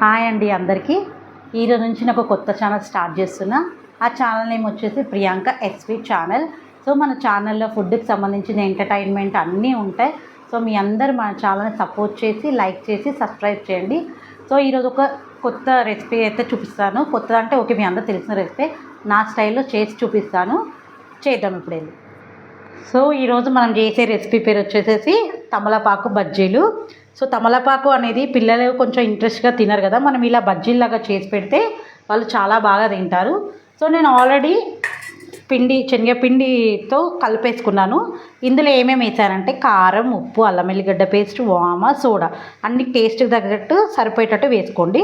Hi అండి అందరికీ. ఈరోజు నుంచి నాకు కొత్త ఛానల్ స్టార్ట్ చేస్తున్నా. ఆ ఛానల్ నేమ్ వచ్చేసి ప్రియాంక ఎక్స్పీ ఛానల్. సో మన ఛానల్లో ఫుడ్కి సంబంధించిన ఎంటర్టైన్మెంట్ అన్నీ ఉంటాయి. సో మీ అందరు మన ఛానల్ని సపోర్ట్ చేసి లైక్ చేసి సబ్స్క్రైబ్ చేయండి. సో ఈరోజు ఒక కొత్త రెసిపీ అయితే చూపిస్తాను. కొత్త అంటే ఓకే, మీ అందరూ తెలిసిన రెసిపీ నా స్టైల్లో చేసి చూపిస్తాను. చేద్దాం ఇప్పుడు వెళ్ళి. సో ఈరోజు మనం చేసే రెసిపీ పేరు వచ్చేసి తమలపాకు బజ్జీలు. సో తమలపాకు అనేది పిల్లలు కొంచెం ఇంట్రెస్ట్గా తినరు కదా, మనం ఇలా బజ్జీలాగా చేసి పెడితే వాళ్ళు చాలా బాగా తింటారు. సో నేను ఆల్రెడీ శనగపిండితో కలిపేసుకున్నాను. ఇందులో ఏమేమి వేసానంటే కారం, ఉప్పు, అల్లం వెల్లిగడ్డ పేస్ట్, వామ, సోడా అన్ని టేస్ట్కి తగ్గట్టు సరిపోయేటట్టు వేసుకోండి.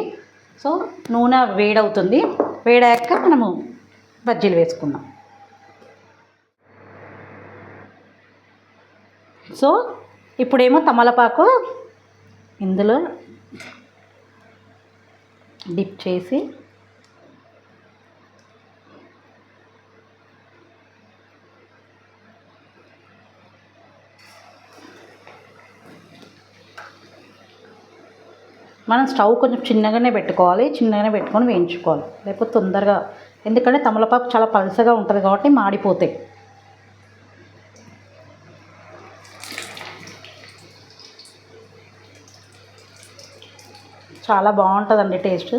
సో నూనె వేడవుతుంది. వేడాక మనము బజ్జీలు వేసుకుందాం. సో ఇప్పుడేమో తమలపాకు ఇందులో డిప్ చేసి మనం స్టవ్ కొంచెం చిన్నగానే పెట్టుకోవాలి. చిన్నగానే పెట్టుకొని వేయించుకోవాలి, లేకపోతే తొందరగా, ఎందుకంటే తమలపాకు చాలా పలుచగా ఉంటుంది కాబట్టి మాడిపోతాయి. చాలా బాగుంటుందండి టేస్ట్.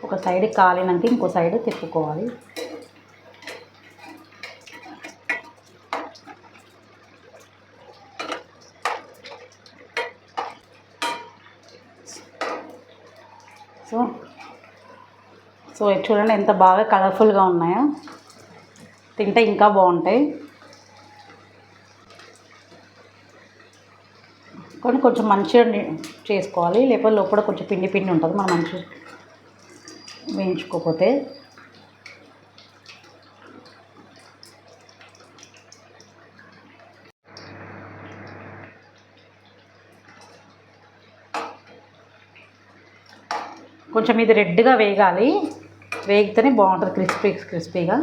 ఒక సైడ్ కాలినాక ఇంకో సైడ్ తిప్పుకోవాలి. సో చూడండి ఎంత బాగా కలర్ఫుల్గా ఉన్నాయో, తింటే ఇంకా బాగుంటాయి. కానీ కొంచెం మంచిగా చేసుకోవాలి, లేకపోతే లోపల కొంచెం పిండి పిండి ఉంటుంది మనం మంచిగా వేయించుకోకపోతే. కొంచెం ఇది రెడ్గా వేగాలి, వేగితేనే బాగుంటుంది క్రిస్పీగా.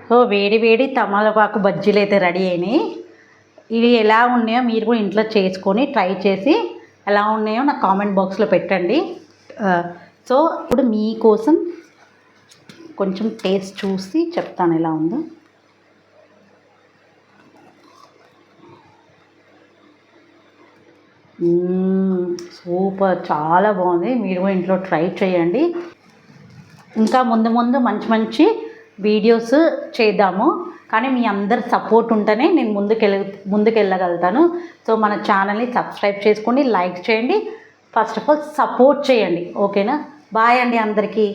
సో వేడి వేడి తమలపాకు బజ్జీలు అయితే రెడీ అయినాయి. ఇవి ఎలా ఉన్నాయో మీరు కూడా ఇంట్లో చేసుకొని ట్రై చేసి ఎలా ఉన్నాయో నాకు కామెంట్ బాక్స్లో పెట్టండి. సో ఇప్పుడు మీకోసం కొంచెం టేస్ట్ చూసి చెప్తాను ఎలా ఉందో. సూపర్, చాలా బాగుంది. మీరు కూడా ఇంట్లో ట్రై చేయండి. ఇంకా ముందు ముందు మంచి మంచి వీడియోస్ చేద్దాము, కానీ మీ అందరి సపోర్ట్ ఉంటేనే నేను ముందుకెళ్ళగలుగుతాను. సో మన ఛానల్ని సబ్స్క్రైబ్ చేసుకోండి, లైక్ చేయండి, ఫస్ట్ ఆఫ్ ఆల్ సపోర్ట్ చేయండి. ఓకేనా? బాయ్ అండి అందరికీ.